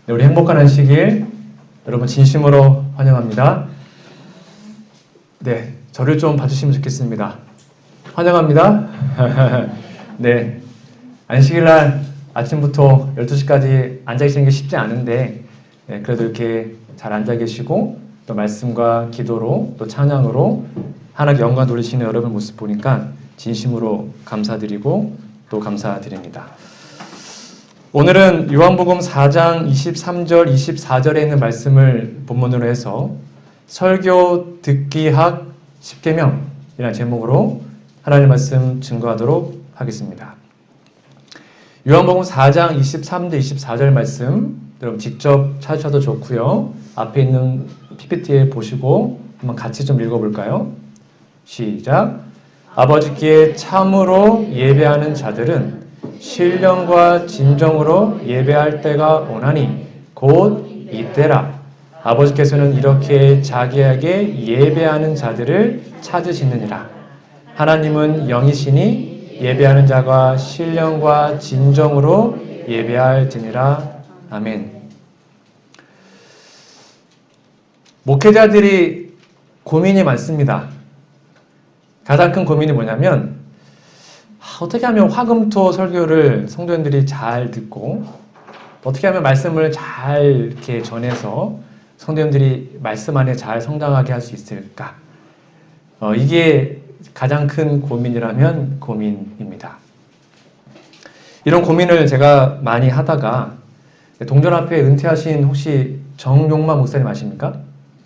네, 우리 행복한 안식일 여러분 진심으로 환영합니다. 네, 저를 좀 봐주시면 좋겠습니다. 환영합니다. 네, 안식일날 아침부터 12시까지 앉아계시는 게 쉽지 않은데 네, 그래도 이렇게 잘 앉아 계시고 또 말씀과 기도로 또 찬양으로 하나님께 영광 돌리시는 여러분 모습 보니까 진심으로 감사드리고 또 감사드립니다. 오늘은 요한복음 4장 23절, 24절에 있는 말씀을 본문으로 해서 설교 듣기학 10계명이라는 제목으로 하나님의 말씀 증거하도록 하겠습니다. 요한복음 4장 23절, 24절 말씀 여러분 직접 찾으셔도 좋고요. 앞에 있는 PPT에 보시고 한번 같이 좀 읽어볼까요? 시작! 아버지께 참으로 예배하는 자들은 신령과 진정으로 예배할 때가 오나니 곧 이때라. 아버지께서는 이렇게 자기에게 예배하는 자들을 찾으시느니라. 하나님은 영이시니 예배하는 자가 신령과 진정으로 예배할지니라. 아멘. 목회자들이 고민이 많습니다. 가장 큰 고민이 뭐냐면 어떻게 하면 화금토 설교를 성도님들이 잘 듣고 어떻게 하면 말씀을 잘 이렇게 전해서 성도님들이 말씀 안에 잘 성장하게 할 수 있을까? 이게 가장 큰 고민이라면 고민입니다. 이런 고민을 제가 많이 하다가 동전 앞에 은퇴하신 혹시 정용만 목사님 아십니까?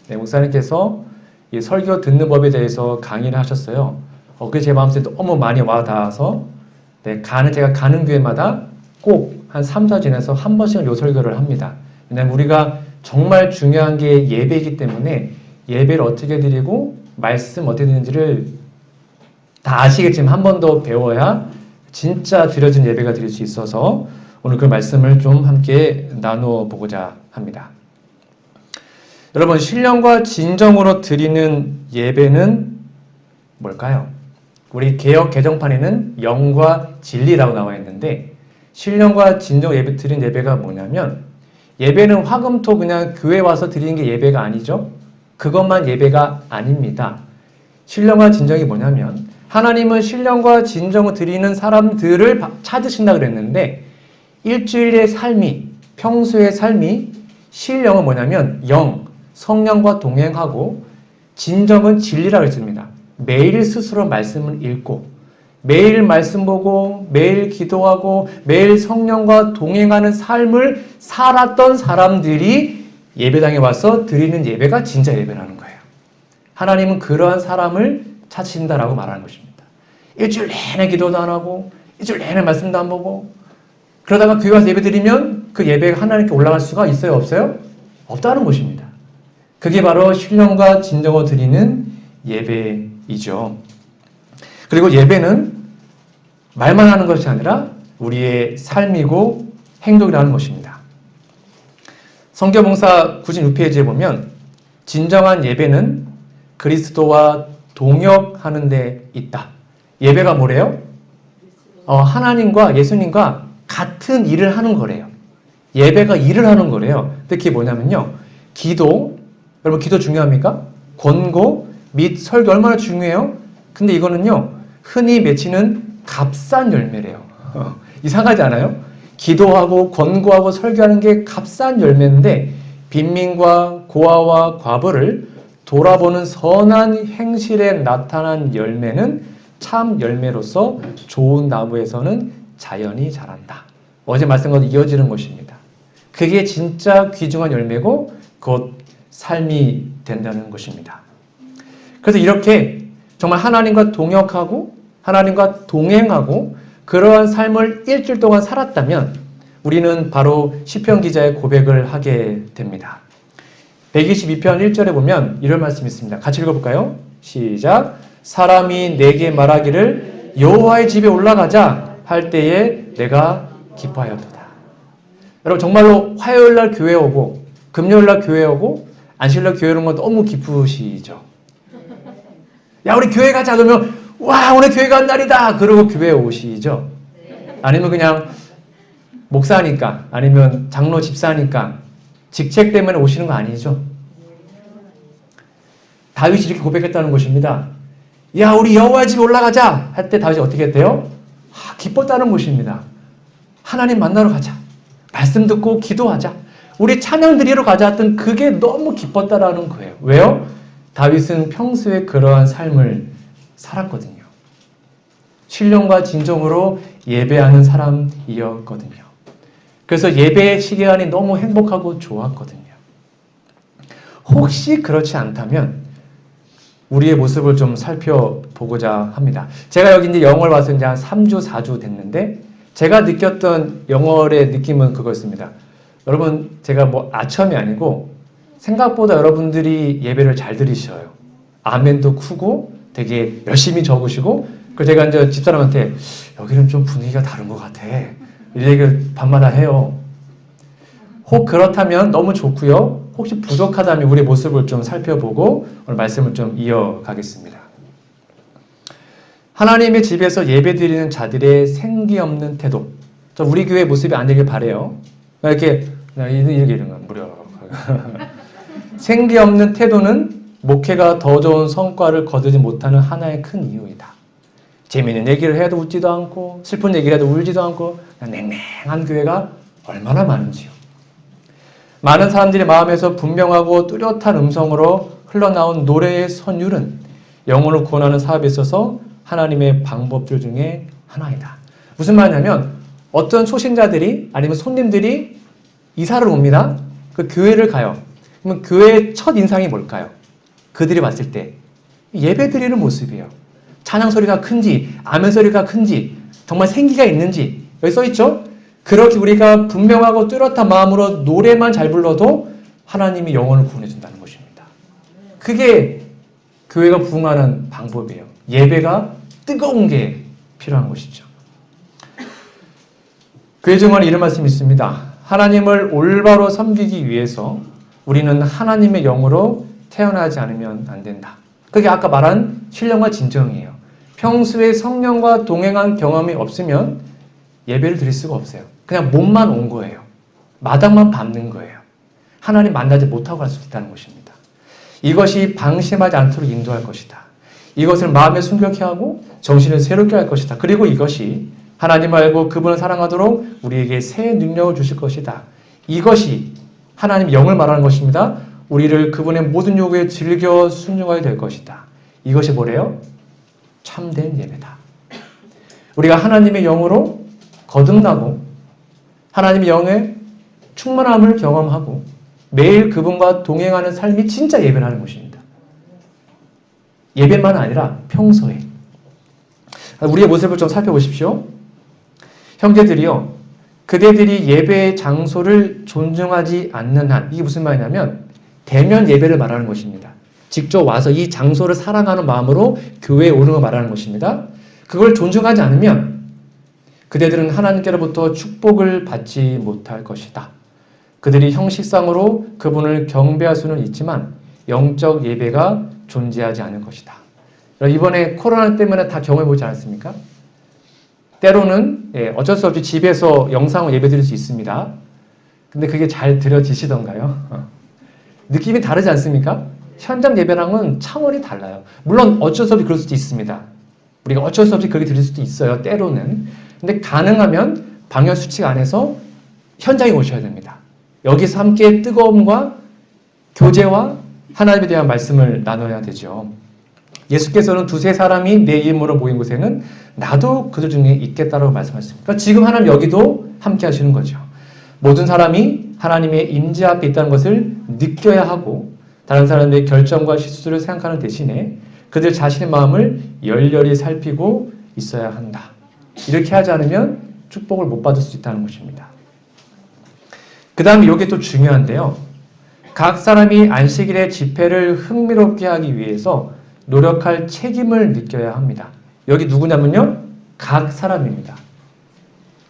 네, 목사님께서 이 설교 듣는 법에 대해서 강의를 하셨어요. 그게 제 마음속에 너무 많이 와닿아서 제가 가는 교회마다 꼭 한 3, 4 지내서 한 번씩은 요 설교를 합니다. 왜냐하면 우리가 정말 중요한 게 예배이기 때문에 예배를 어떻게 드리고 말씀 어떻게 드리는지를 다 아시겠지만 한 번 더 배워야 진짜 드려진 예배가 드릴 수 있어서 오늘 그 말씀을 좀 함께 나누어 보고자 합니다. 여러분, 신령과 진정으로 드리는 예배는 뭘까요? 우리 개역 개정판에는 영과 진리라고 나와 있는데 신령과 진정 예배 드린 예배가 뭐냐면 예배는 화금토 그냥 교회 와서 드리는 게 예배가 아니죠. 그것만 예배가 아닙니다. 신령과 진정이 뭐냐면 하나님은 신령과 진정을 드리는 사람들을 찾으신다 그랬는데 일주일의 삶이 평소의 삶이 신령은 뭐냐면 영, 성령과 동행하고 진정은 진리라고 했습니다. 매일 스스로 말씀을 읽고 매일 말씀 보고 매일 기도하고 매일 성령과 동행하는 삶을 살았던 사람들이 예배당에 와서 드리는 예배가 진짜 예배라는 거예요. 하나님은 그러한 사람을 찾으신다라고 말하는 것입니다. 일주일 내내 기도도 안 하고 일주일 내내 말씀도 안 보고 그러다가 교회 와서 예배 드리면 그 예배가 하나님께 올라갈 수가 있어요? 없어요? 없다는 것입니다. 그게 바로 신령과 진정으로 드리는 예배이죠. 그리고 예배는 말만 하는 것이 아니라 우리의 삶이고 행동이라는 것입니다. 성경봉사 96페이지에 보면 진정한 예배는 그리스도와 동역하는 데 있다. 예배가 뭐래요? 하나님과 예수님과 같은 일을 하는 거래요. 예배가 일을 하는 거래요. 특히 뭐냐면요. 기도, 여러분 기도 중요합니까? 권고 및 설교 얼마나 중요해요? 근데 이거는요. 흔히 맺히는 값싼 열매래요. 이상하지 않아요? 기도하고 권고하고 설교하는 게 값싼 열매인데 빈민과 고아와 과부를 돌아보는 선한 행실에 나타난 열매는 참 열매로서 좋은 나무에서는 자연히 자란다. 어제 말씀과 이어지는 것입니다. 그게 진짜 귀중한 열매고 곧 삶이 된다는 것입니다. 그래서 이렇게 정말 하나님과 동역하고 하나님과 동행하고 그러한 삶을 일주일 동안 살았다면 우리는 바로 시편 기자의 고백을 하게 됩니다. 122편 1절에 보면 이런 말씀이 있습니다. 같이 읽어볼까요? 시작! 사람이 내게 말하기를 여호와의 집에 올라가자 할 때에 내가 기뻐하였도다. 여러분 정말로 화요일날 교회 오고 금요일날 교회 오고 안식일날 교회 오는 건 너무 기쁘시죠? 야 우리 교회 가자 그러면 와 오늘 교회 간 날이다 그러고 교회에 오시죠? 아니면 그냥 목사니까 아니면 장로 집사니까 직책 때문에 오시는 거 아니죠? 다윗이 이렇게 고백했다는 것입니다. 야, 우리 여호와 집에 올라가자 할 때 다윗이 어떻게 했대요? 기뻤다는 것입니다. 하나님 만나러 가자. 말씀 듣고 기도하자. 우리 찬양 드리러 가자 했던 그게 너무 기뻤다라는 거예요. 왜요? 다윗은 평소에 그러한 삶을 살았거든요. 신령과 진정으로 예배하는 사람이었거든요. 그래서 예배의 시간이 너무 행복하고 좋았거든요. 혹시 그렇지 않다면 우리의 모습을 좀 살펴보고자 합니다. 제가 여기 이제 영월 와서 이제 한 3주, 4주 됐는데 제가 느꼈던 영월의 느낌은 그거였습니다. 여러분, 제가 뭐 아첨이 아니고 생각보다 여러분들이 예배를 잘 들으셔요. 아멘도 크고 되게 열심히 적으시고, 그래서 제가 이제 집사람한테 여기는 좀 분위기가 다른 것 같아. 이 얘기를 밤마다 해요. 혹 그렇다면 너무 좋고요. 혹시 부족하다면 우리의 모습을 좀 살펴보고 오늘 말씀을 좀 이어가겠습니다. 하나님의 집에서 예배드리는 자들의 생기 없는 태도. 우리 교회 모습이 아니길 바라요. 이렇게 이런 건 무려 생기 없는 태도는 목회가 더 좋은 성과를 거두지 못하는 하나의 큰 이유이다. 재미있는 얘기를 해도 웃지도 않고 슬픈 얘기를 해도 울지도 않고 그냥 냉랭한 교회가 얼마나 많은지요. 많은 사람들의 마음에서 분명하고 뚜렷한 음성으로 흘러나온 노래의 선율은 영혼을 구원하는 사업에 있어서 하나님의 방법들 중에 하나이다. 무슨 말이냐면 어떤 초신자들이 아니면 손님들이 이사를 옵니다. 그 교회를 가요. 그러면 교회의 첫 인상이 뭘까요? 그들이 봤을 때 예배 드리는 모습이에요. 찬양 소리가 큰지 아멘 소리가 큰지 정말 생기가 있는지 여기 써있죠? 그렇게 우리가 분명하고 뚜렷한 마음으로 노래만 잘 불러도 하나님이 영혼을 구원해 준다는 것입니다. 그게 교회가 부흥하는 방법이에요. 예배가 뜨거운 게 필요한 것이죠. 교회 증언에 이런 말씀이 있습니다. 하나님을 올바로 섬기기 위해서 우리는 하나님의 영으로 태어나지 않으면 안 된다. 그게 아까 말한 신령과 진정이에요. 평소에 성령과 동행한 경험이 없으면 예배를 드릴 수가 없어요. 그냥 몸만 온 거예요. 마당만 밟는 거예요. 하나님 만나지 못하고 갈 수 있다는 것입니다. 이것이 방심하지 않도록 인도할 것이다. 이것을 마음에 순결케 하고 정신을 새롭게 할 것이다. 그리고 이것이 하나님을 알고 그분을 사랑하도록 우리에게 새 능력을 주실 것이다. 이것이 하나님 영을 말하는 것입니다. 우리를 그분의 모든 요구에 즐겨 순종하게 될 것이다. 이것이 뭐래요? 참된 예배다. 우리가 하나님의 영으로 거듭나고 하나님의 영의 충만함을 경험하고 매일 그분과 동행하는 삶이 진짜 예배라는 것입니다. 예배만 아니라 평소에 우리의 모습을 좀 살펴보십시오. 형제들이요, 그대들이 예배의 장소를 존중하지 않는 한, 이게 무슨 말이냐면 대면 예배를 말하는 것입니다. 직접 와서 이 장소를 사랑하는 마음으로 교회에 오는 걸 말하는 것입니다. 그걸 존중하지 않으면 그대들은 하나님께로부터 축복을 받지 못할 것이다. 그들이 형식상으로 그분을 경배할 수는 있지만 영적 예배가 존재하지 않을 것이다. 이번에 코로나 때문에 다 경험해보지 않았습니까? 때로는 어쩔 수 없이 집에서 영상으로 예배드릴 수 있습니다. 근데 그게 잘 드려지시던가요? 느낌이 다르지 않습니까? 현장 예배랑은 차원이 달라요. 물론 어쩔 수 없이 그럴 수도 있습니다. 우리가 어쩔 수 없이 그렇게 드릴 수도 있어요. 때로는. 근데 가능하면 방역 수칙 안에서 현장에 오셔야 됩니다. 여기서 함께 뜨거움과 교제와 하나님에 대한 말씀을 나눠야 되죠. 예수께서는 두세 사람이 내 이름으로 모인 곳에는 나도 그들 중에 있겠다라고 말씀하셨습니다. 그러니까 지금 하나님 여기도 함께 하시는 거죠. 모든 사람이 하나님의 임재 앞에 있다는 것을 느껴야 하고 다른 사람들의 결정과 실수를 생각하는 대신에 그들 자신의 마음을 열렬히 살피고 있어야 한다. 이렇게 하지 않으면 축복을 못 받을 수 있다는 것입니다. 그 다음에 이게 또 중요한데요. 각 사람이 안식일의 집회를 흥미롭게 하기 위해서 노력할 책임을 느껴야 합니다. 여기 누구냐면요. 각 사람입니다.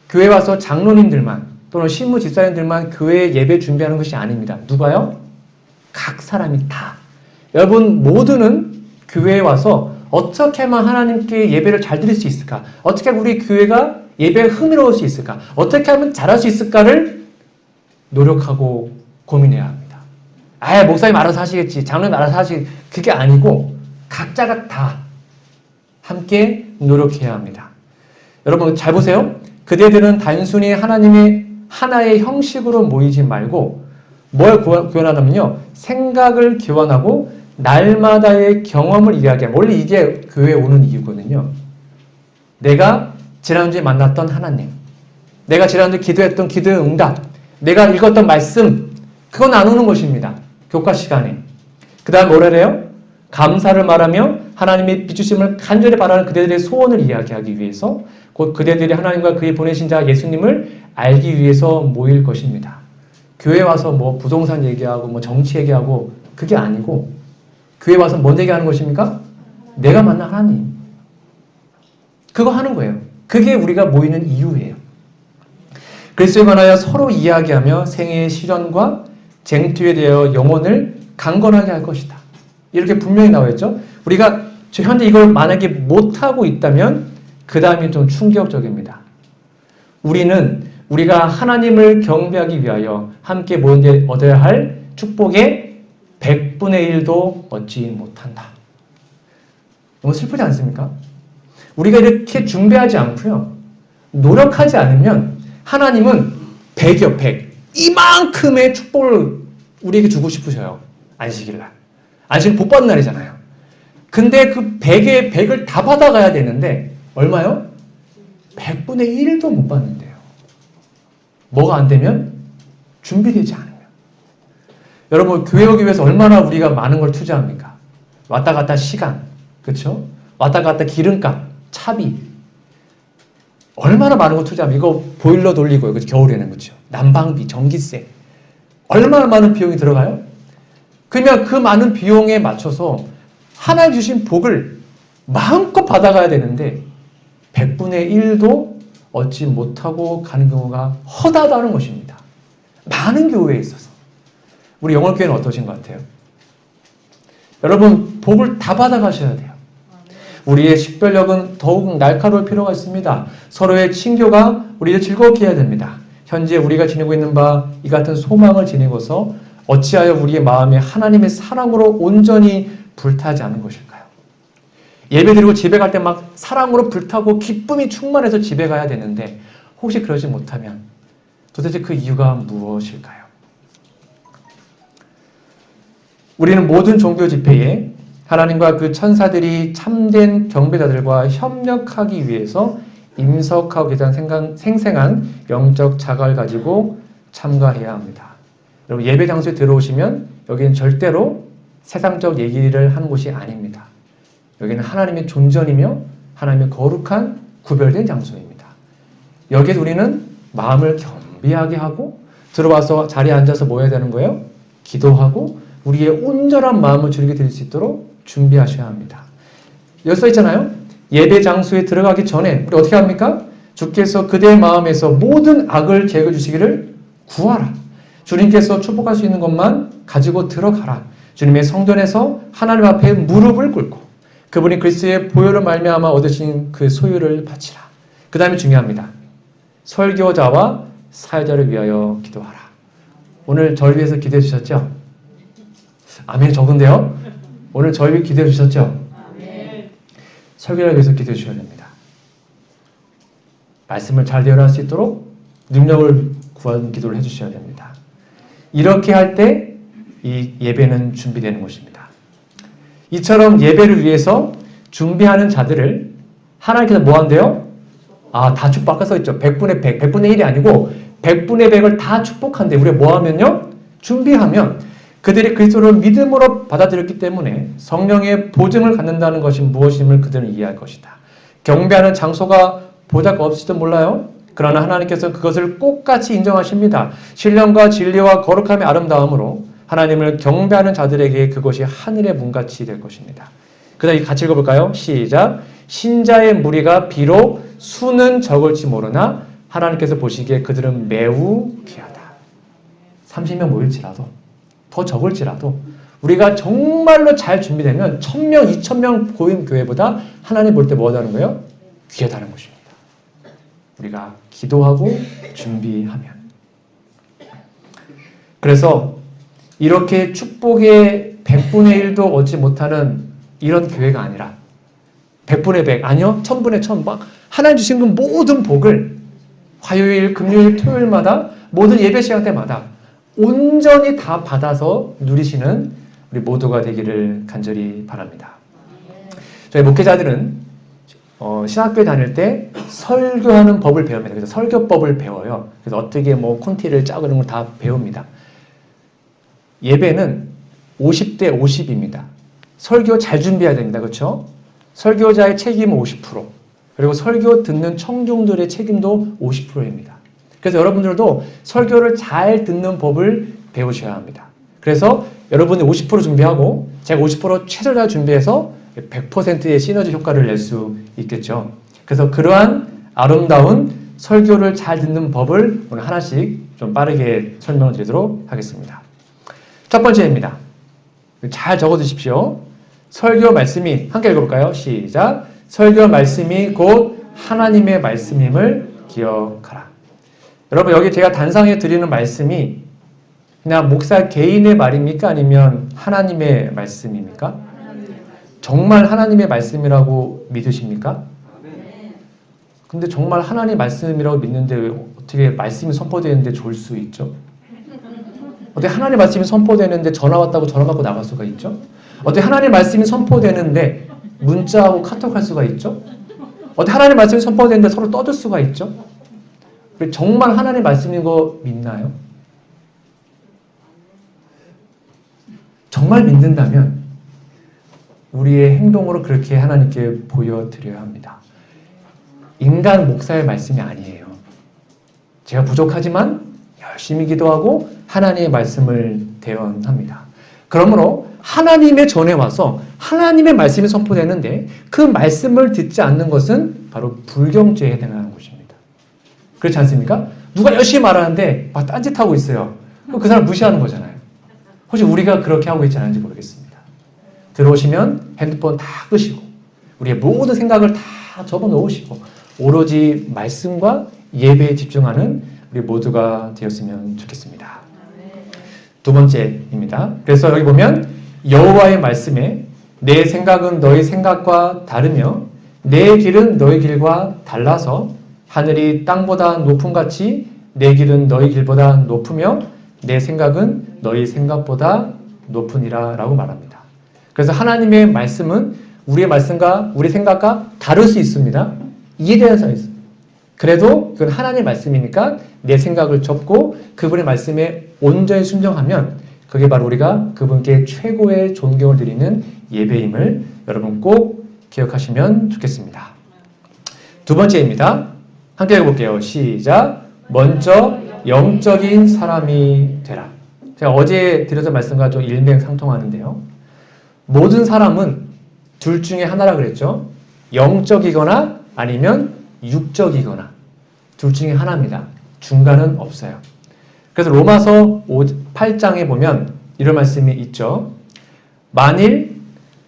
교회 와서 장로님들만 또는 신무 집사님들만 교회 예배 준비하는 것이 아닙니다. 누가요? 각 사람이 다. 여러분 모두는 교회에 와서 어떻게 하면 하나님께 예배를 잘 드릴 수 있을까? 어떻게 하면 우리 교회가 예배가 흥미로울 수 있을까? 어떻게 하면 잘할 수 있을까를 노력하고 고민해야 합니다. 아, 목사님 알아서 하시겠지. 장로님 알아서 하시겠지. 그게 아니고 각자가 다 함께 노력해야 합니다. 여러분 잘 보세요. 그대들은 단순히 하나님의 하나의 형식으로 모이지 말고 뭘 교환하냐면요. 생각을 교환하고 날마다의 경험을 이야기하면 원래 이게 교회에 오는 이유거든요. 내가 지난주에 만났던 하나님, 내가 지난주에 기도했던 기도의 응답, 내가 읽었던 말씀, 그거 나누는 것입니다. 교과 시간에. 그 다음 뭐라 해요? 감사를 말하며 하나님의 비추심을 간절히 바라는 그대들의 소원을 이야기하기 위해서 곧 그대들이 하나님과 그의 보내신 자 예수님을 알기 위해서 모일 것입니다. 교회 와서 뭐 부동산 얘기하고 뭐 정치 얘기하고 그게 아니고 교회 와서 뭔 얘기하는 것입니까? 내가 만난 하나님. 그거 하는 거예요. 그게 우리가 모이는 이유예요. 그리스도에 관하여 서로 이야기하며 생애의 시련과 쟁투에 대하여 영혼을 강건하게 할 것이다. 이렇게 분명히 나와 있죠. 우리가 현재 이걸 만약에 못하고 있다면 그 다음이 좀 충격적입니다. 우리가 하나님을 경배하기 위하여 함께 모여 얻어야 할 축복의 100분의 1도 얻지 못한다. 너무 슬프지 않습니까? 우리가 이렇게 준비하지 않고요. 노력하지 않으면 하나님은 100이요, 100. 이만큼의 축복을 우리에게 주고 싶으셔요. 안식일날. 안식일 복 받는 날이잖아요. 근데 그 100의 100을 다 받아가야 되는데 얼마요? 100분의 1도 못 받는데요. 뭐가 안 되면? 준비되지 않으면. 여러분 교회 오기 위해서 얼마나 우리가 많은 걸 투자합니까? 왔다 갔다 시간, 그렇죠? 왔다 갔다 기름값, 차비. 얼마나 많은 걸 투자하면 이거 보일러 돌리고요. 그렇죠? 겨울에는 그렇죠. 난방비, 전기세. 얼마나 많은 비용이 들어가요? 그러면 그 많은 비용에 맞춰서 하나님 주신 복을 마음껏 받아가야 되는데 100분의 1도 얻지 못하고 가는 경우가 허다하다는 것입니다. 많은 교회에 있어서. 우리 영월교회는 어떠신 것 같아요? 여러분 복을 다 받아가셔야 돼요. 우리의 식별력은 더욱 날카로울 필요가 있습니다. 서로의 친교가 우리를 즐겁게 해야 됩니다. 현재 우리가 지니고 있는 바 이 같은 소망을 지니고서 어찌하여 우리의 마음에 하나님의 사랑으로 온전히 불타지 않은 것일까요? 예배드리고 집에 갈 때 막 사랑으로 불타고 기쁨이 충만해서 집에 가야 되는데 혹시 그러지 못하면 도대체 그 이유가 무엇일까요? 우리는 모든 종교 집회에 하나님과 그 천사들이 참된 경배자들과 협력하기 위해서 임석하고 계시다는 생생한 영적 자각을 가지고 참가해야 합니다. 여러분 예배 장소에 들어오시면 여기는 절대로 세상적 얘기를 하는 곳이 아닙니다. 여기는 하나님의 존전이며 하나님의 거룩한 구별된 장소입니다. 여기에 우리는 마음을 겸비하게 하고 들어와서 자리에 앉아서 뭐 해야 되는 거예요? 기도하고 우리의 온전한 마음을 주님께 드릴 수 있도록 준비하셔야 합니다. 여기 써 있잖아요. 예배 장소에 들어가기 전에 우리 어떻게 합니까? 주께서 그대의 마음에서 모든 악을 제거해 주시기를 구하라. 주님께서 축복할 수 있는 것만 가지고 들어가라. 주님의 성전에서 하나님 앞에 무릎을 꿇고 그분이 그리스도의 보혈을 말미암아 얻으신 그 소유를 바치라. 그 다음에 중요합니다. 설교자와 사회자를 위하여 기도하라. 오늘 저를 위해서 기도해 주셨죠? 아멘 적은데요? 오늘 저를 위해 기도해 주셨죠? 아멘. 설교자를 위해서 기도해 주셔야 됩니다. 말씀을 잘 대언할 수 있도록 능력을 구하는 기도를 해주셔야 됩니다. 이렇게 할 때 이 예배는 준비되는 것입니다. 이처럼 예배를 위해서 준비하는 자들을 하나님께서 뭐 한대요? 다 축복 아까 써있죠. 100분의 100, 100분의 1이 아니고 100분의 100을 다 축복한대. 우리가 뭐 하면요? 준비하면 그들이 그리스도를 믿음으로 받아들였기 때문에 성령의 보증을 갖는다는 것이 무엇임을 그들은 이해할 것이다. 경배하는 장소가 보잘 것 없을지도 몰라요. 그러나 하나님께서 그것을 꼭같이 인정하십니다. 신령과 진리와 거룩함의 아름다움으로 하나님을 경배하는 자들에게 그것이 하늘의 문같이 될 것입니다. 그 다음 같이 읽어볼까요? 시작. 신자의 무리가 비록 수는 적을지 모르나 하나님께서 보시기에 그들은 매우 귀하다. 30명 모일지라도 더 적을지라도 우리가 정말로 잘 준비되면 1000명, 2000명 모인 교회보다 하나님 볼 때 뭐하다는 거예요? 귀하다는 것입니다. 우리가 기도하고 준비하면 그래서 이렇게 축복의 100분의 1도 얻지 못하는 이런 교회가 아니라 100분의 100, 아니요, 1000분의 1000, 막 하나님 주신 그 모든 복을 화요일, 금요일, 토요일마다 모든 예배 시간 때마다 온전히 다 받아서 누리시는 우리 모두가 되기를 간절히 바랍니다. 저희 목회자들은 신학교에 다닐 때 설교하는 법을 배웁니다. 그래서 설교법을 배워요. 그래서 어떻게 뭐 콘티를 짜고 이런 걸 다 배웁니다. 예배는 50대 50입니다. 설교 잘 준비해야 됩니다. 그렇죠? 설교자의 책임은 50%, 그리고 설교 듣는 청중들의 책임도 50%입니다. 그래서 여러분들도 설교를 잘 듣는 법을 배우셔야 합니다. 그래서 여러분이 50% 준비하고 제가 50% 최선을 다해 준비해서 100%의 시너지 효과를 낼 수 있겠죠. 그래서 그러한 아름다운 설교를 잘 듣는 법을 오늘 하나씩 좀 빠르게 설명을 드리도록 하겠습니다. 첫 번째입니다. 잘 적어두십시오. 설교 말씀이, 함께 읽어볼까요? 시작. 설교 말씀이 곧 하나님의 말씀임을 기억하라. 여러분, 여기 제가 단상에 드리는 말씀이 그냥 목사 개인의 말입니까? 아니면 하나님의 말씀입니까? 정말 하나님의 말씀이라고 믿으십니까? 근데 정말 하나님 말씀이라고 믿는데 왜 어떻게 말씀이 선포되는데 좋을 수 있죠? 어떻게 하나님 말씀이 선포되는데 전화 왔다고 전화 받고 나갈 수가 있죠? 어떻게 하나님 말씀이 선포되는데 문자하고 카톡 할 수가 있죠? 어떻게 하나님 말씀이 선포되는데 서로 떠들 수가 있죠? 정말 하나님 말씀인 거 믿나요? 정말 믿는다면 우리의 행동으로 그렇게 하나님께 보여드려야 합니다. 인간 목사의 말씀이 아니에요. 제가 부족하지만 열심히 기도하고 하나님의 말씀을 대언합니다. 그러므로 하나님의 전에 와서 하나님의 말씀이 선포되는데 그 말씀을 듣지 않는 것은 바로 불경죄에 해당하는 것입니다. 그렇지 않습니까? 누가 열심히 말하는데 막 딴짓하고 있어요. 그럼 그 사람 무시하는 거잖아요. 혹시 우리가 그렇게 하고 있지 않은지 모르겠습니다. 들어오시면 핸드폰 다 끄시고 우리의 모든 생각을 다 접어놓으시고 오로지 말씀과 예배에 집중하는 우리 모두가 되었으면 좋겠습니다. 두 번째입니다. 그래서 여기 보면 여호와의 말씀에 내 생각은 너희 생각과 다르며 내 길은 너희 길과 달라서 하늘이 땅보다 높음같이 내 길은 너희 길보다 높으며 내 생각은 너희 생각보다 높으니라 라고 말합니다. 그래서 하나님의 말씀은 우리의 말씀과 우리 생각과 다를 수 있습니다. 이해되어서 있습니다. 그래도 그건 하나님의 말씀이니까 내 생각을 접고 그분의 말씀에 온전히 순종하면 그게 바로 우리가 그분께 최고의 존경을 드리는 예배임을 여러분 꼭 기억하시면 좋겠습니다. 두 번째입니다. 함께 읽어볼게요. 시작. 먼저 영적인 사람이 되라. 제가 어제 드렸던 말씀과 좀 일맥상통하는데요. 모든 사람은 둘 중에 하나라 그랬죠. 영적이거나 아니면 육적이거나 둘 중에 하나입니다. 중간은 없어요. 그래서 로마서 8장에 보면 이런 말씀이 있죠. 만일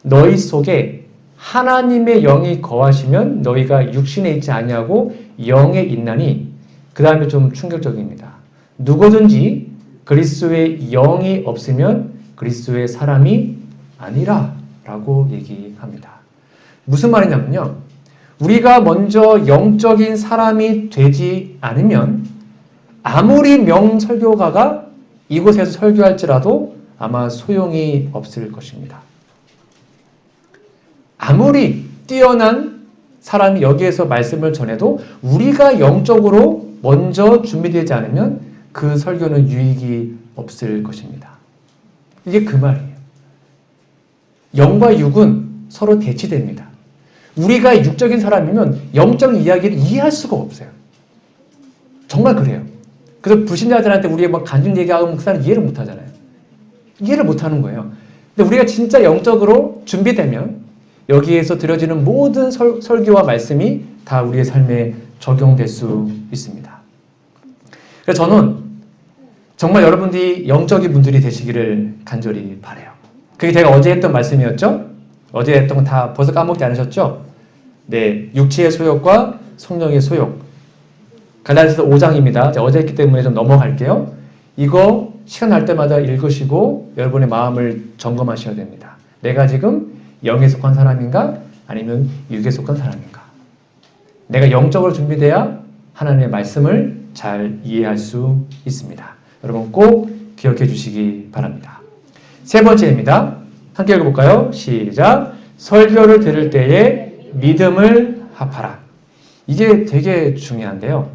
너희 속에 하나님의 영이 거하시면 너희가 육신에 있지 아니하고 영에 있나니, 그 다음에 좀 충격적입니다. 누구든지 그리스도의 영이 없으면 그리스도의 사람이 아니라 라고 얘기합니다. 무슨 말이냐면요. 우리가 먼저 영적인 사람이 되지 않으면 아무리 명설교가가 이곳에서 설교할지라도 아마 소용이 없을 것입니다. 아무리 뛰어난 사람이 여기에서 말씀을 전해도 우리가 영적으로 먼저 준비되지 않으면 그 설교는 유익이 없을 것입니다. 이게 그 말이에요. 영과 육은 서로 대치됩니다. 우리가 육적인 사람이면 영적 이야기를 이해할 수가 없어요. 정말 그래요. 그래서 불신자들한테 우리가 막 간증 얘기하고 목사는 이해를 못 하잖아요. 이해를 못 하는 거예요. 근데 우리가 진짜 영적으로 준비되면 여기에서 드려지는 모든 설교와 말씀이 다 우리의 삶에 적용될 수 있습니다. 그래서 저는 정말 여러분들이 영적인 분들이 되시기를 간절히 바라요. 그게 제가 어제 했던 말씀이었죠? 어제 했던 건 다 벌써 까먹지 않으셨죠? 네, 육체의 소욕과 성령의 소욕. 갈라디아서 5장입니다. 제가 어제 했기 때문에 좀 넘어갈게요. 이거 시간 날 때마다 읽으시고 여러분의 마음을 점검하셔야 됩니다. 내가 지금 영에 속한 사람인가? 아니면 육에 속한 사람인가? 내가 영적으로 준비돼야 하나님의 말씀을 잘 이해할 수 있습니다. 여러분 꼭 기억해 주시기 바랍니다. 세 번째입니다. 함께 읽어볼까요? 시작! 설교를 들을 때에 믿음을 합하라. 이게 되게 중요한데요.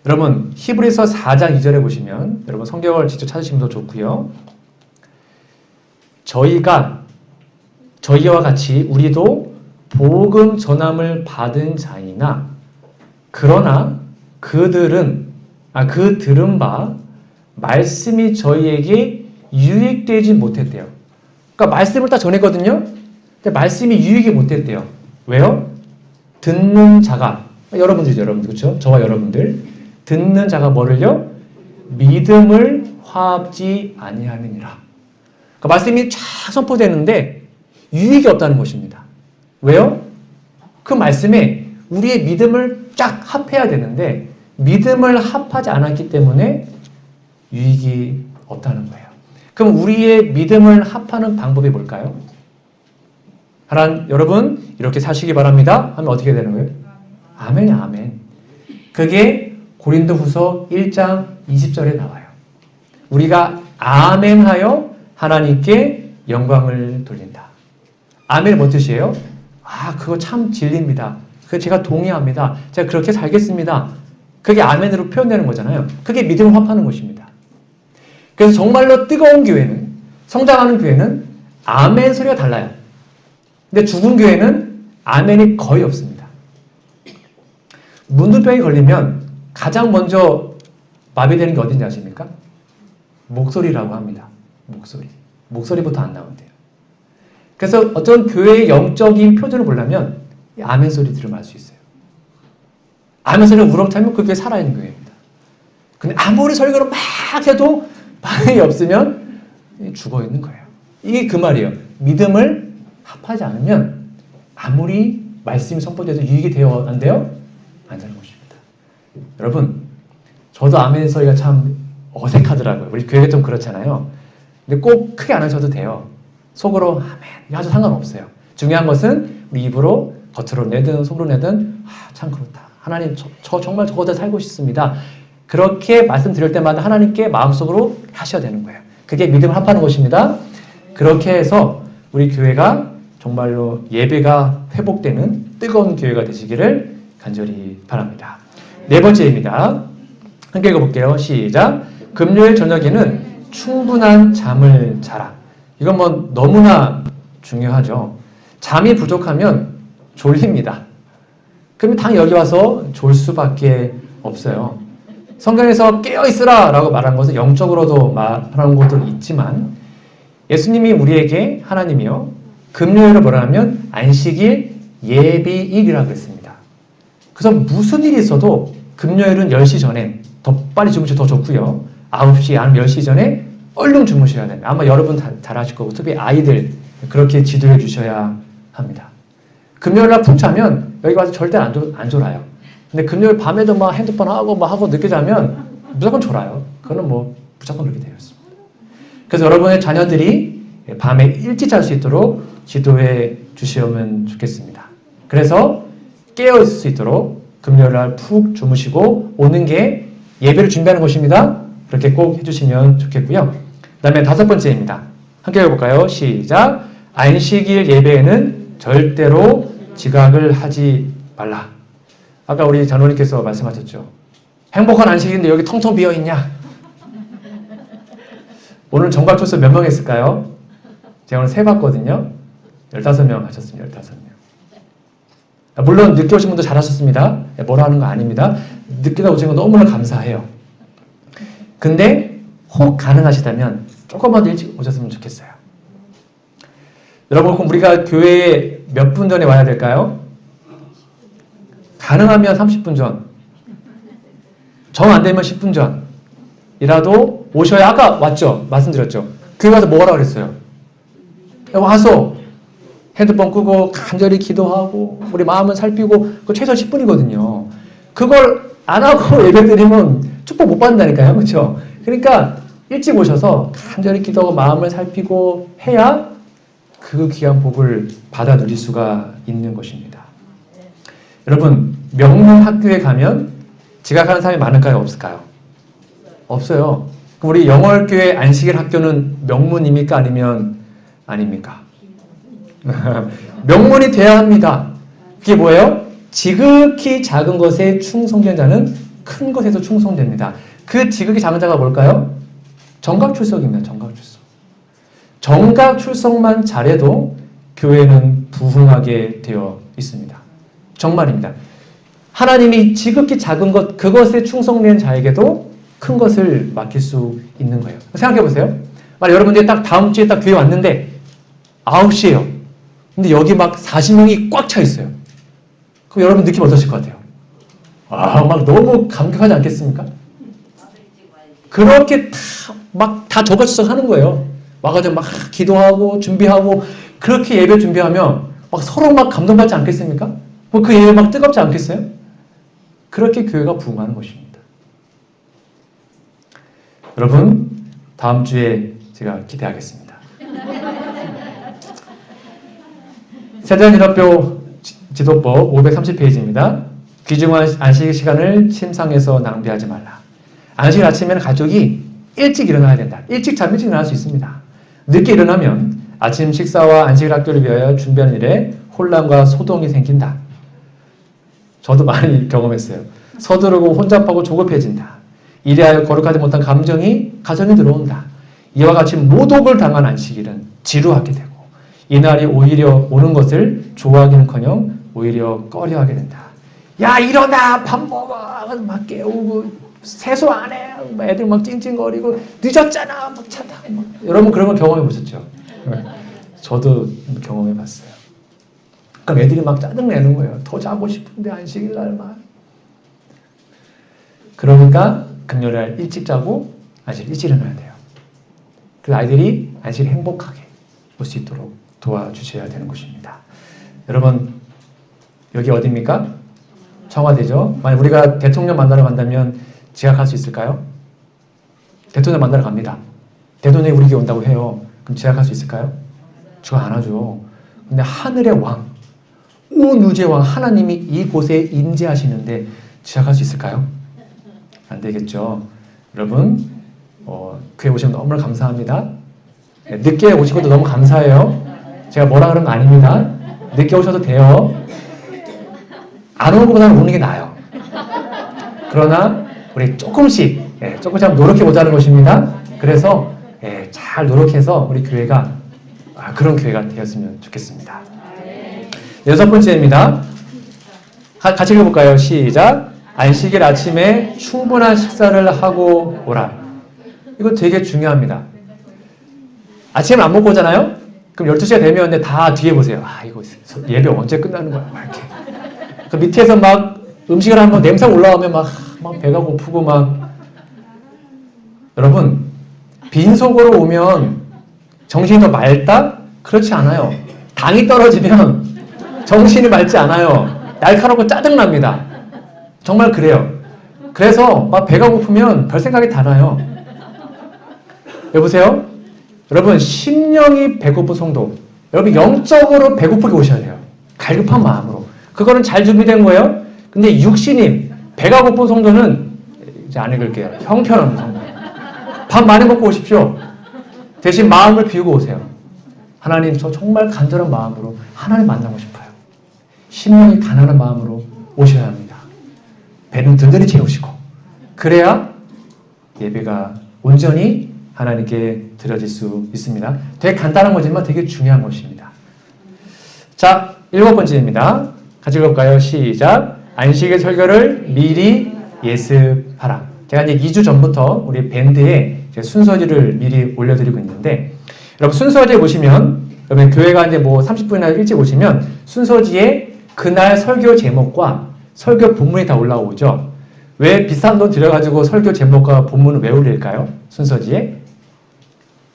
여러분 히브리서 4장 2절에 보시면 여러분 성경을 직접 찾으시면 더 좋고요. 저희와 같이 우리도 복음 전함을 받은 자이나 그러나 그 들은 바 말씀이 저희에게 유익되지 못했대요. 그러니까 말씀을 딱 전했거든요. 근데 말씀이 유익이 못했대요. 왜요? 듣는 자가 여러분들이죠. 여러분들 그렇죠? 저와 여러분들 듣는 자가 뭐를요? 믿음을 화합지 아니하느니라. 그러니까 말씀이 쫙 선포되는데 유익이 없다는 것입니다. 왜요? 그 말씀에 우리의 믿음을 쫙 합해야 되는데 믿음을 합하지 않았기 때문에 유익이 없다는 거예요. 그럼 우리의 믿음을 합하는 방법이 뭘까요? 하나님, 여러분 이렇게 사시기 바랍니다 하면 어떻게 되는 거예요? 아멘이 아멘. 그게 고린도후서 1장 20절에 나와요. 우리가 아멘하여 하나님께 영광을 돌린다. 아멘이 뭔 뜻이에요? 그거 참 진리입니다. 그거 제가 동의합니다. 제가 그렇게 살겠습니다. 그게 아멘으로 표현되는 거잖아요. 그게 믿음을 합하는 것입니다. 그래서 정말로 뜨거운 교회는, 성장하는 교회는 아멘 소리가 달라요. 근데 죽은 교회는 아멘이 거의 없습니다. 문두병이 걸리면 가장 먼저 마비되는 게 어딘지 아십니까? 목소리라고 합니다. 목소리부터 안 나온대요. 그래서 어떤 교회의 영적인 표준을 보려면 아멘 소리 들으면 알 수 있어요. 아멘 소리가 우렁차면 그 교회 살아있는 교회입니다. 근데 아무리 설교를 막 해도 반응이 없으면 죽어있는 거예요. 이게 그 말이에요. 믿음을 합하지 않으면 아무리 말씀이 선포돼도 유익이 돼요? 안 돼요? 안 되는 것입니다. 여러분, 저도 아멘 소리가 참 어색하더라고요. 우리 교회가 좀 그렇잖아요. 근데 꼭 크게 안 하셔도 돼요. 속으로 아멘 아주 상관없어요. 중요한 것은 우리 입으로 겉으로 내든 속으로 내든 참 그렇다. 하나님 저 정말 저거다 살고 싶습니다. 그렇게 말씀드릴 때마다 하나님께 마음속으로 하셔야 되는 거예요. 그게 믿음을 합하는 것입니다. 그렇게 해서 우리 교회가 정말로 예배가 회복되는 뜨거운 교회가 되시기를 간절히 바랍니다. 네 번째입니다. 함께 읽어볼게요. 시작! 금요일 저녁에는 충분한 잠을 자라. 이건 뭐 너무나 중요하죠. 잠이 부족하면 졸립니다. 그러면 당연히 여기 와서 졸 수밖에 없어요. 성경에서 깨어있으라 라고 말한 것은 영적으로도 말하는 것도 있지만 예수님이 우리에게 하나님이요 금요일을 뭐라 하면 안식일 예비일이라고 했습니다. 그래서 무슨 일이 있어도 금요일은 10시 전에 더 빨리 주무시면 더 좋고요. 9시 아니면 10시 전에 얼른 주무셔야 됩니다. 아마 여러분 잘 아실 거고 특히 아이들 그렇게 지도해 주셔야 합니다. 금요일날 푹 자면 여기 와서 절대 안 졸아요. 근데 금요일 밤에도 막 핸드폰 하고 늦게 자면 무조건 졸아요. 그거는 뭐 무조건 그렇게 되어 있습니다. 그래서 여러분의 자녀들이 밤에 일찍 잘 수 있도록 지도해 주시면 좋겠습니다. 그래서 깨어 있을 수 있도록 금요일날 푹 주무시고 오는 게 예배를 준비하는 것입니다. 그렇게 꼭 해주시면 좋겠고요. 그 다음에 다섯 번째입니다. 함께 해볼까요? 시작! 안식일 예배에는 절대로 지각을 하지 말라. 아까 우리 장로님께서 말씀하셨죠. 행복한 안식일인데 여기 텅텅 비어있냐? 오늘 정갈초서 몇 명 했을까요? 제가 오늘 세봤거든요. 15명 하셨습니다. 15명. 물론 늦게 오신 분도 잘하셨습니다. 뭐라 하는 거 아닙니다. 늦게 오신 거 너무나 감사해요. 근데 혹 가능하시다면 조금만 더 일찍 오셨으면 좋겠어요. 여러분, 그럼 우리가 교회에 몇 분 전에 와야 될까요? 가능하면 30분 전. 정 안 되면 10분 전이라도 오셔야. 아까 왔죠? 말씀드렸죠? 교회 가서 뭐라고 그랬어요? 와서 핸드폰 끄고 간절히 기도하고 우리 마음을 살피고 그거 최소 10분이거든요. 그걸 안 하고 예배드리면 축복 못 받는다니까요. 그렇죠? 그러니까 일찍 오셔서 간절히 기도하고 마음을 살피고 해야 그 귀한 복을 받아 누릴 수가 있는 것입니다. 여러분, 명문 학교에 가면 지각하는 사람이 많을까요? 없을까요? 없어요. 그럼 우리 영월교회 안식일 학교는 명문입니까? 아니면 아닙니까? 명문이 돼야 합니다. 그게 뭐예요? 지극히 작은 것에 충성된 자는 큰 것에서 충성됩니다. 그 지극히 작은 자가 뭘까요? 정각출석입니다. 정각출석. 정각출석만 잘해도 교회는 부흥하게 되어 있습니다. 정말입니다. 하나님이 지극히 작은 것, 그것에 충성된 자에게도 큰 것을 맡길 수 있는 거예요. 생각해 보세요. 만약 여러분들이 딱 다음 주에 딱 교회 왔는데 9시에요. 근데 여기 막 40명이 꽉 차 있어요. 그럼 여러분 느낌 어떠실 것 같아요? 막 너무 감격하지 않겠습니까? 그렇게 다 저가추석 하는 거예요. 와가지고 막 기도하고 준비하고 그렇게 예배 준비하면 막 서로 막 감동받지 않겠습니까? 뭐 그 예배 막 뜨겁지 않겠어요? 그렇게 교회가 부흥하는 것입니다. 여러분, 다음 주에 제가 기대하겠습니다. 세대연합교 지도법 530페이지입니다. 귀중한 안식 시간을 침상에서 낭비하지 말라. 안식 아침에는 가족이 일찍 일어나야 된다. 일찍 자면 일찍 일어날 수 있습니다. 늦게 일어나면 아침 식사와 안식 학교를 위하여 준비하는 일에 혼란과 소동이 생긴다. 저도 많이 경험했어요. 서두르고 혼잡하고 조급해진다. 이래하여 거룩하지 못한 감정이 가정에 들어온다. 이와 같이 모독을 당한 안식일은 지루하게 되고 이날이 오히려 오는 것을 좋아하기는커녕 오히려 꺼려하게 된다. 야, 일어나! 밥 먹어! 막 깨우고 세수 안 해! 애들 막 찡찡거리고 늦었잖아! 막 차다. 여러분 그런 거 경험해 보셨죠? 저도 경험해 봤어요. 그럼 애들이 막 짜증내는 거예요. 더 자고 싶은데 안식일 날만. 그러니까 금요일날 일찍 자고 안식일 일찍 일어나야 돼요. 그래서 아이들이 안식일 행복하게 올 수 있도록 도와주셔야 되는 것입니다. 여러분, 여기 어디입니까? 청와대죠. 만약 우리가 대통령 만나러 간다면 지각할 수 있을까요? 대통령 만나러 갑니다. 대통령이 우리 집에 온다고 해요. 그럼 지각할 수 있을까요? 지각 안 하죠. 근데 하늘의 왕, 온 우주의 왕 하나님이 이곳에 임재하시는데 지각할 수 있을까요? 안 되겠죠. 여러분, 교회 오시면 너무 감사합니다. 늦게 오신 것도 너무 감사해요. 제가 뭐라 그런 거 아닙니다. 늦게 오셔도 돼요. 안 오는 것보다는 오는 게 나아요. 그러나 우리 조금씩 한번 노력해 보자는 것입니다. 그래서 잘 노력해서 우리 교회가 그런 교회가 되었으면 좋겠습니다. 6번째입니다. 같이 읽어볼까요? 시작. 안식일 아침에 충분한 식사를 하고 오라. 이거 되게 중요합니다. 아침에 안 먹고 오잖아요? 그럼 12시가 되면 다 뒤에 보세요. 이거 예배 언제 끝나는 거야? 막 이렇게. 그 밑에서 막 음식을 하면 냄새가 올라오면 막 배가 고프고 막. 여러분, 빈속으로 오면 정신이 더 맑다? 그렇지 않아요. 당이 떨어지면 정신이 맑지 않아요. 날카롭고 짜증납니다. 정말 그래요. 그래서 막 배가 고프면 별 생각이 다 나요. 여보세요? 여러분, 심령이 배고픈 성도, 여러분 영적으로 배고프게 오셔야 돼요. 갈급한 마음으로. 그거는 잘 준비된 거예요. 근데 육신이 배가 고픈 성도는 이제 안 읽을게요. 형편없는 성도. 밥 많이 먹고 오십시오. 대신 마음을 비우고 오세요. 하나님, 저 정말 간절한 마음으로 하나님 만나고 싶어요. 심령이 가난한 마음으로 오셔야 합니다. 배는 든든히 채우시고, 그래야 예배가 온전히 하나님께 드려질 수 있습니다. 되게 간단한 거지만 되게 중요한 것입니다. 자, 7번째입니다. 같이 읽어볼까요? 시작. 안식일 설교를 미리 예습하라. 제가 이제 2주 전부터 우리 밴드에 순서지를 미리 올려드리고 있는데, 여러분 순서지에 보시면, 여러분 교회가 이제 30분이나 일찍 오시면 순서지에 그날 설교 제목과 설교 본문이 다 올라오죠. 왜 비싼 돈 들여가지고 설교 제목과 본문을 왜 올릴까요? 순서지에.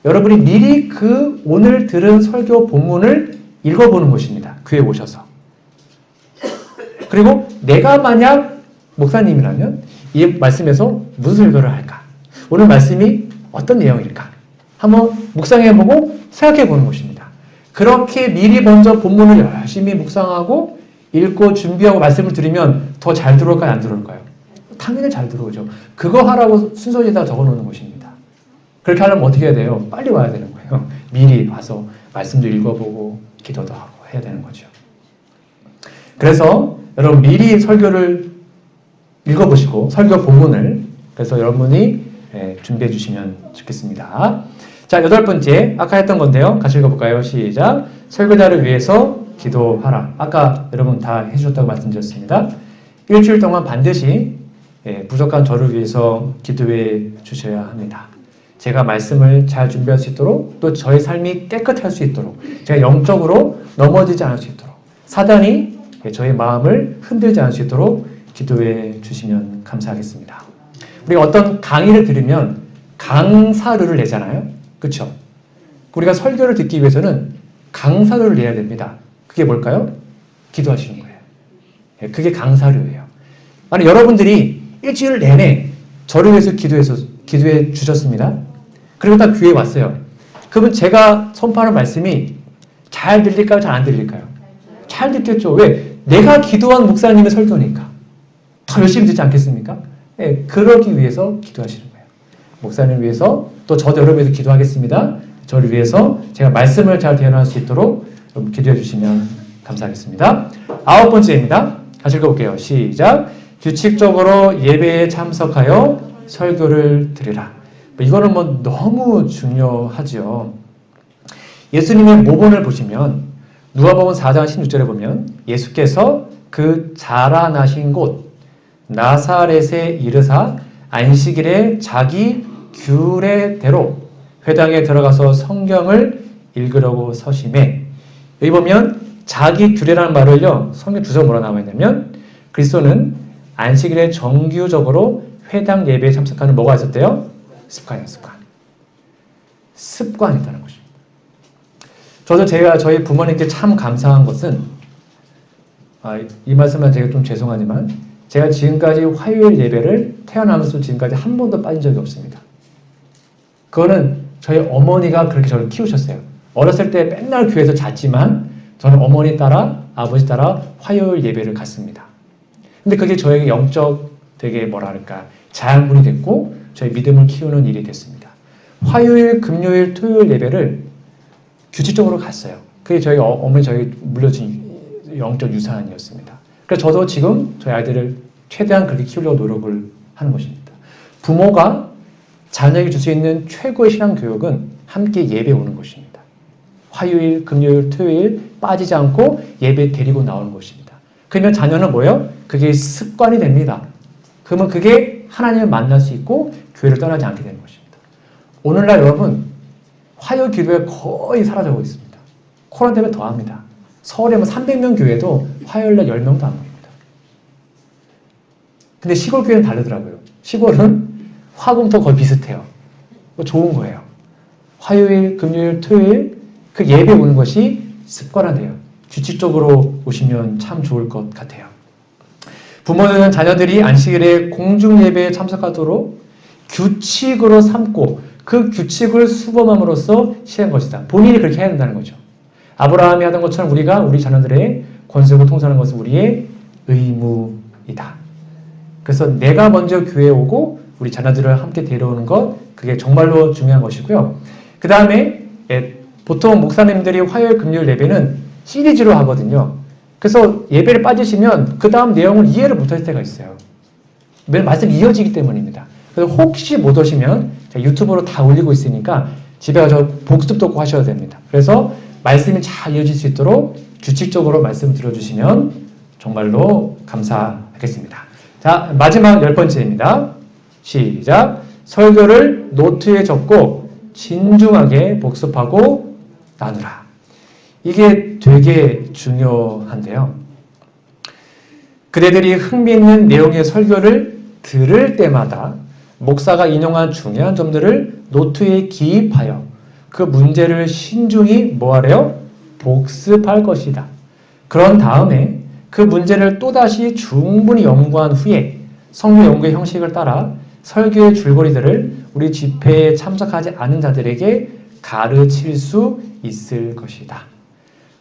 여러분이 미리 그 오늘 들은 설교 본문을 읽어보는 것입니다. 교회에 오셔서. 그리고 내가 만약 목사님이라면 이 말씀에서 무슨 설교를 할까? 오늘 말씀이 어떤 내용일까? 한번 묵상해보고 생각해보는 것입니다. 그렇게 미리 먼저 본문을 열심히 묵상하고 읽고 준비하고 말씀을 드리면 더 잘 들어올까요? 안 들어올까요? 당연히 잘 들어오죠. 그거 하라고 순서에다 적어놓는 것입니다. 그렇게 하려면 어떻게 해야 돼요? 빨리 와야 되는 거예요. 미리 와서 말씀도 읽어보고 기도도 하고 해야 되는 거죠. 그래서 여러분 미리 설교를 읽어보시고 설교 본문을 그래서 여러분이 준비해 주시면 좋겠습니다. 자, 8번째 아까 했던 건데요. 같이 읽어볼까요? 시작. 설교자를 위해서 기도하라. 아까 여러분 다 해주셨다고 말씀드렸습니다. 일주일 동안 반드시 부족한 저를 위해서 기도해 주셔야 합니다. 제가 말씀을 잘 준비할 수 있도록 또 저의 삶이 깨끗할 수 있도록 제가 영적으로 넘어지지 않을 수 있도록 사단이 저의 마음을 흔들지 않을 수 있도록 기도해 주시면 감사하겠습니다. 우리가 어떤 강의를 들으면 강사료를 내잖아요. 그렇죠? 우리가 설교를 듣기 위해서는 강사료를 내야 됩니다. 그게 뭘까요? 기도하시는 거예요. 그게 강사료예요. 아니 여러분들이 일주일 내내 저를 위해서 기도해 주셨습니다. 그리고 딱 교회에 왔어요. 그러면 제가 선포하는 말씀이 잘 들릴까요? 잘 안 들릴까요? 잘 듣겠죠. 왜? 내가 기도한 목사님의 설교니까. 더 열심히 듣지 않겠습니까? 네, 그러기 위해서 기도하시는 거예요. 목사님을 위해서 또 저도 여러분을 위해서 기도하겠습니다. 저를 위해서 제가 말씀을 잘 대변할 수 있도록 여러분 기도해 주시면 감사하겠습니다. 9번째입니다. 같이 읽어볼게요. 시작. 규칙적으로 예배에 참석하여 설교를 드리라. 이거는 너무 중요하죠. 예수님의 모본을 보시면 누가복음 4장 16절에 보면 예수께서 그 자라나신 곳 나사렛에 이르사 안식일에 자기 규례대로 회당에 들어가서 성경을 읽으려고 서심해. 여기 보면 자기 규례라는 말을요. 성경 주소 뭐라 나와 있냐면 그리스도는 안식일에 정규적으로 회당 예배에 참석하는 뭐가 있었대요? 습관이에요. 습관이라는 것입니다. 저도 저희 부모님께 참 감사한 것은 이 말씀은 제가 좀 죄송하지만 제가 지금까지 화요일 예배를 태어나면서 지금까지 한 번도 빠진 적이 없습니다. 그거는 저희 어머니가 그렇게 저를 키우셨어요. 어렸을 때 맨날 교회에서 잤지만 저는 어머니 따라 아버지 따라 화요일 예배를 갔습니다. 근데 그게 저에게 영적 되게 자양분이 됐고 저희 믿음을 키우는 일이 됐습니다. 화요일, 금요일, 토요일 예배를 규칙적으로 갔어요. 그게 저희 어머니 저에게 물려준 영적 유산이었습니다. 그래서 저도 지금 저희 아이들을 최대한 그렇게 키우려고 노력을 하는 것입니다. 부모가 자녀에게 줄 수 있는 최고의 신앙 교육은 함께 예배 오는 것입니다. 화요일, 금요일, 토요일 빠지지 않고 예배 데리고 나오는 것입니다. 그러면 자녀는 뭐예요? 그게 습관이 됩니다. 그러면 그게 하나님을 만날 수 있고 교회를 떠나지 않게 되는 것입니다. 오늘날 여러분 화요일 기도회 거의 사라져가고 있습니다. 코로나 때문에 더합니다. 서울에 300명 교회도 화요일날 10명도 안 모입니다. 근데 시골 교회는 다르더라고요. 시골은 화금토 거의 비슷해요. 좋은 거예요. 화요일, 금요일, 토요일 그 예배 오는 것이 습관화돼요. 규칙적으로 오시면 참 좋을 것 같아요. 부모는 자녀들이 안식일에 공중 예배에 참석하도록 규칙으로 삼고 그 규칙을 수범함으로써 시한 것이다. 본인이 그렇게 해야 된다는 거죠. 아브라함이 하던 것처럼 우리 자녀들의 권세고 통솔하는 것은 우리의 의무이다. 그래서 내가 먼저 교회에 오고 우리 자녀들을 함께 데려오는 것 그게 정말로 중요한 것이고요. 그 다음에 보통 목사님들이 화요일, 금요일 예배는 시리즈로 하거든요. 그래서 예배를 빠지시면 그 다음 내용을 이해를 못할 때가 있어요. 매일 말씀이 이어지기 때문입니다. 그래서 혹시 못 오시면 제가 유튜브로 다 올리고 있으니까 집에 가서 복습도 꼭 하셔야 됩니다. 그래서 말씀이 잘 이어질 수 있도록 규칙적으로 말씀 들어주시면 정말로 감사하겠습니다. 자, 마지막 10번째입니다. 시작. 설교를 노트에 적고 진중하게 복습하고 나누라. 이게 되게 중요한데요. 그대들이 흥미있는 내용의 설교를 들을 때마다 목사가 인용한 중요한 점들을 노트에 기입하여 그 문제를 신중히 뭐하래요? 복습할 것이다. 그런 다음에 그 문제를 또다시 충분히 연구한 후에 성경 연구의 형식을 따라 설교의 줄거리들을 우리 집회에 참석하지 않은 자들에게 가르칠 수 있을 것이다.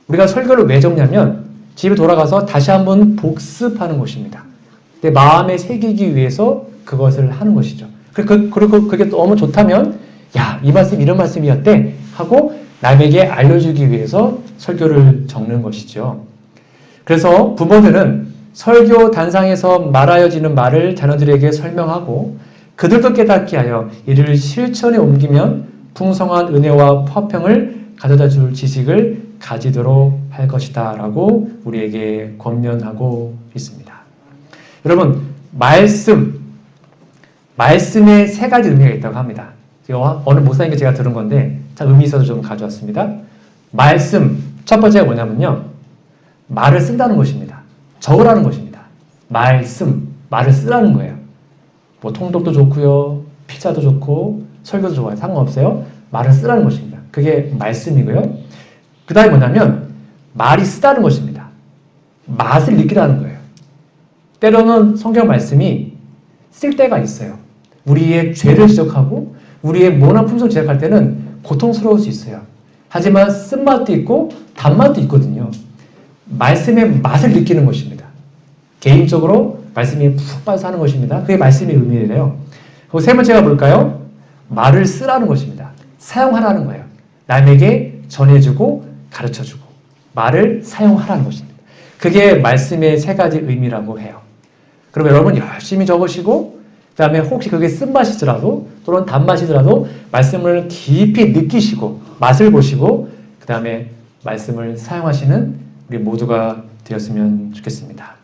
우리가 설교를 왜 적냐면 집에 돌아가서 다시 한번 복습하는 것입니다. 내 마음에 새기기 위해서 그것을 하는 것이죠. 그리고 그게 너무 좋다면 야, 이 말씀 이런 말씀이었대 하고 남에게 알려주기 위해서 설교를 적는 것이죠. 그래서 부모들은 설교 단상에서 말하여지는 말을 자녀들에게 설명하고 그들도 깨닫게 하여 이를 실천에 옮기면 풍성한 은혜와 화평을 가져다 줄 지식을 가지도록 할 것이다 라고 우리에게 권면하고 있습니다. 여러분, 말씀에 세 가지 의미가 있다고 합니다. 제가 어느 목사님께 제가 들은 건데 참 의미 있어서 좀 가져왔습니다. 말씀, 첫 번째가 뭐냐면요. 말을 쓴다는 것입니다. 적으라는 것입니다. 말을 쓰라는 거예요. 뭐 통독도 좋고요. 피자도 좋고 설교도 좋아요. 상관없어요. 말을 쓰라는 것입니다. 그게 말씀이고요. 그 다음에 뭐냐면 말이 쓰다는 것입니다. 맛을 느끼라는 거예요. 때로는 성경 말씀이 쓸 때가 있어요. 우리의 죄를 지적하고 우리의 모난 품성을 지적할 때는 고통스러울 수 있어요. 하지만 쓴맛도 있고 단맛도 있거든요. 말씀의 맛을 느끼는 것입니다. 개인적으로 말씀이 푹 빠져서 하는 것입니다. 그게 말씀의 의미래요. 그리고 세 번째가 뭘까요? 말을 쓰라는 것입니다. 사용하라는 거예요. 남에게 전해주고 가르쳐주고 말을 사용하라는 것입니다. 그게 말씀의 세 가지 의미라고 해요. 그럼 여러분 열심히 적으시고 그 다음에 혹시 그게 쓴맛이더라도 또는 단맛이더라도 말씀을 깊이 느끼시고 맛을 보시고 그 다음에 말씀을 사용하시는 우리 모두가 되었으면 좋겠습니다.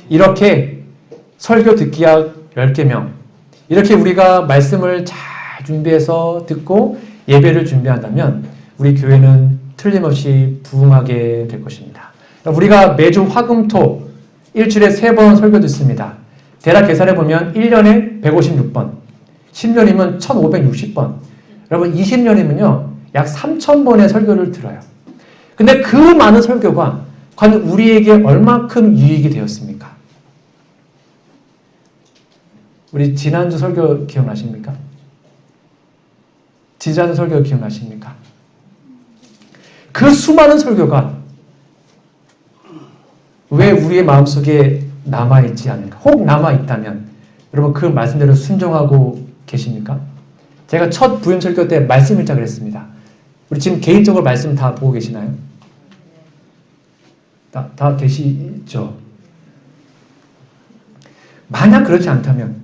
이렇게 설교 듣기약 10개명 이렇게 우리가 말씀을 잘 준비해서 듣고 예배를 준비한다면 우리 교회는 틀림없이 부흥하게 될 것입니다. 우리가 매주 화금토 일주일에 3번 설교 듣습니다. 대략 계산해보면 1년에 156번, 10년이면 1560번, 여러분 20년이면요 약 3000번의 설교를 들어요. 근데 그 많은 설교가 과연 우리에게 얼마큼 유익이 되었습니까? 우리 지난주 설교 기억나십니까? 지난주 설교 기억나십니까? 그 수많은 설교가 왜 우리의 마음속에 남아있지 않을까? 혹 남아있다면 여러분 그 말씀대로 순종하고 계십니까? 제가 첫 부임 설교 때 말씀 읽자 그랬습니다. 우리 지금 개인적으로 말씀 다 보고 계시나요? 다 계시죠? 만약 그렇지 않다면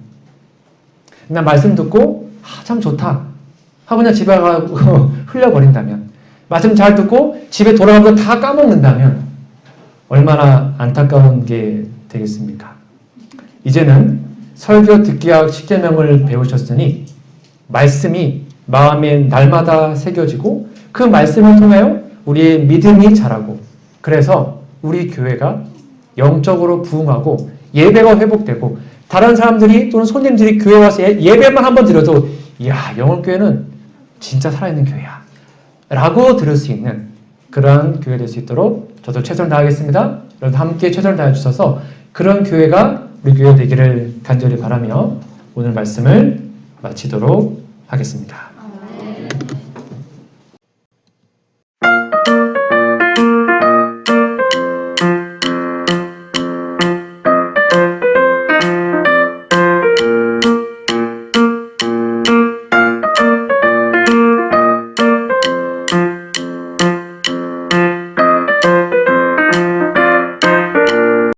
나 말씀 듣고 참 좋다 하고 그냥 집에 가고 흘려버린다면 말씀 잘 듣고 집에 돌아가서 다 까먹는다면 얼마나 안타까운 게 되겠습니까? 이제는 설교 듣기약 10계명을 배우셨으니 말씀이 마음에 날마다 새겨지고 그 말씀을 통하여 우리의 믿음이 자라고 그래서 우리 교회가 영적으로 부흥하고 예배가 회복되고 다른 사람들이 또는 손님들이 교회 와서 예배만 한번 드려도 이야 영월교회는 진짜 살아있는 교회야 라고 들을 수 있는 그러한 교회 될 수 있도록 저도 최선을 다하겠습니다. 여러분 함께 최선을 다해 주셔서 그런 교회가 우리 교회 되기를 간절히 바라며 오늘 말씀을 마치도록 하겠습니다.